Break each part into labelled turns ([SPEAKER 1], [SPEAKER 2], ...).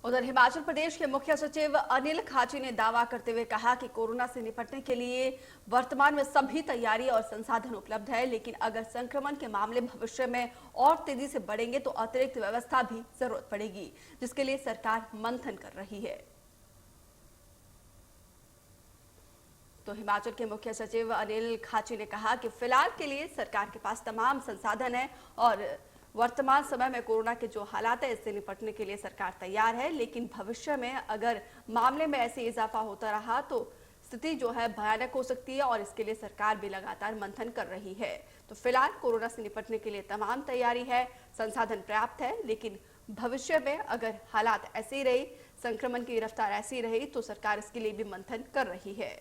[SPEAKER 1] उधर हिमाचल प्रदेश के मुख्य सचिव अनिल खाची ने दावा करते हुए कहा कि कोरोना से निपटने के लिए वर्तमान में सभी तैयारी और संसाधन उपलब्ध है, लेकिन अगर संक्रमण के मामले भविष्य में और तेजी से बढ़ेंगे तो अतिरिक्त व्यवस्था भी जरूरत पड़ेगी, जिसके लिए सरकार मंथन कर रही है। तो हिमाचल के मुख्य सचिव अनिल खाची ने कहा कि फिलहाल के लिए सरकार के पास तमाम संसाधन है और वर्तमान समय में कोरोना के जो हालात है इससे निपटने के लिए सरकार तैयार है, लेकिन भविष्य में अगर मामले में ऐसे इजाफा होता रहा तो स्थिति जो है भयानक हो सकती है और इसके लिए सरकार भी लगातार मंथन कर रही है। तो फिलहाल कोरोना से निपटने के लिए तमाम तैयारी है, संसाधन पर्याप्त है, लेकिन भविष्य में अगर हालात ऐसे ही रही, संक्रमण की रफ्तार ऐसी रही तो सरकार इसके लिए भी मंथन कर रही है।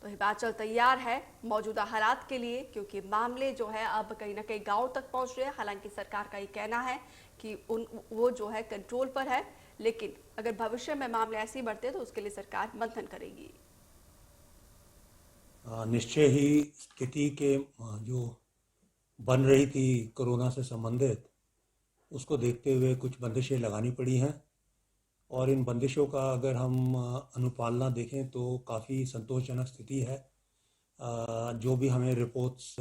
[SPEAKER 1] तो हिमाचल तैयार है मौजूदा हालात के लिए, क्योंकि मामले जो है अब कहीं ना कहीं गांव तक पहुंच रहे हैं। हालांकि सरकार का ये कहना है कि वो जो है कंट्रोल पर है, लेकिन अगर भविष्य में मामले ऐसे ही बढ़ते तो उसके लिए सरकार मंथन करेगी।
[SPEAKER 2] निश्चय ही स्थिति के जो बन रही थी कोरोना से संबंधित, उसको देखते हुए कुछ बंदिशें लगानी पड़ी हैं और इन बंदिशों का अगर हम अनुपालना देखें तो काफ़ी संतोषजनक स्थिति है। जो भी हमें रिपोर्ट्स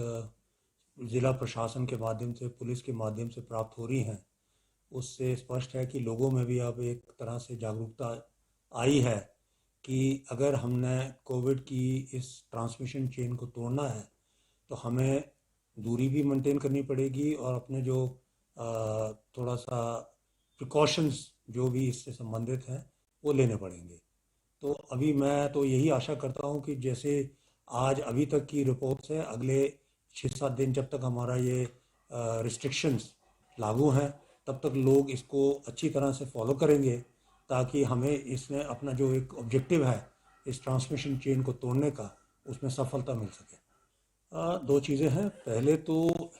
[SPEAKER 2] ज़िला प्रशासन के माध्यम से, पुलिस के माध्यम से प्राप्त हो रही हैं, उससे स्पष्ट है कि लोगों में भी अब एक तरह से जागरूकता आई है कि अगर हमने कोविड की इस ट्रांसमिशन चेन को तोड़ना है तो हमें दूरी भी मेंटेन करनी पड़ेगी और अपने जो थोड़ा सा प्रिकॉशंस जो भी इससे संबंधित हैं वो लेने पड़ेंगे। तो अभी मैं तो यही आशा करता हूँ कि जैसे आज अभी तक की रिपोर्ट्स है, अगले 6-7 दिन जब तक हमारा ये रिस्ट्रिक्शंस लागू हैं तब तक लोग इसको अच्छी तरह से फॉलो करेंगे, ताकि हमें इसमें अपना जो एक ऑब्जेक्टिव है इस ट्रांसमिशन चेन को तोड़ने का, उसमें सफलता मिल सके। दो चीज़ें हैं। पहले तो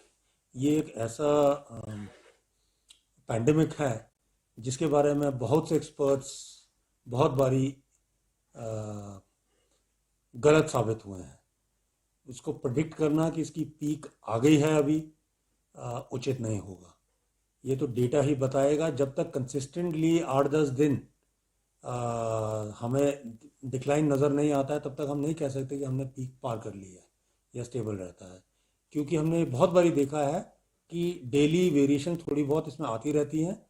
[SPEAKER 2] ये एक ऐसा पैंडेमिक है जिसके बारे में बहुत से एक्सपर्ट्स बहुत बारी गलत साबित हुए हैं। इसको प्रेडिक्ट करना कि इसकी पीक आ गई है अभी उचित नहीं होगा। ये तो डेटा ही बताएगा। जब तक कंसिस्टेंटली 8-10 दिन हमें डिक्लाइन नज़र नहीं आता है तब तक हम नहीं कह सकते कि हमने पीक पार कर ली है या स्टेबल रहता है, क्योंकि हमने बहुत बारी देखा है कि डेली वेरिएशन थोड़ी बहुत इसमें आती रहती हैं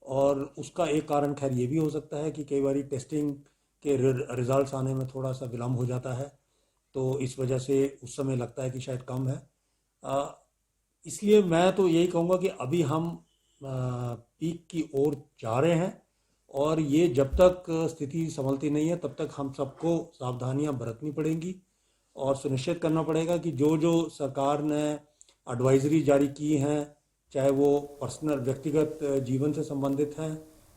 [SPEAKER 2] और उसका एक कारण खैर ये भी हो सकता है कि कई बारी टेस्टिंग के रिजल्ट्स आने में थोड़ा सा विलम्ब हो जाता है, तो इस वजह से उस समय लगता है कि शायद कम है। इसलिए मैं तो यही कहूँगा कि अभी हम पीक की ओर जा रहे हैं और ये जब तक स्थिति संभलती नहीं है तब तक हम सबको सावधानियां बरतनी पड़ेंगी और सुनिश्चित करना पड़ेगा कि जो जो सरकार ने एडवाइजरी जारी की हैं, चाहे वो पर्सनल व्यक्तिगत जीवन से संबंधित है,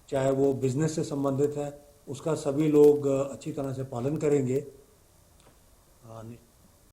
[SPEAKER 2] चाहे वो बिजनेस से संबंधित है, उसका सभी लोग अच्छी तरह से पालन करेंगे।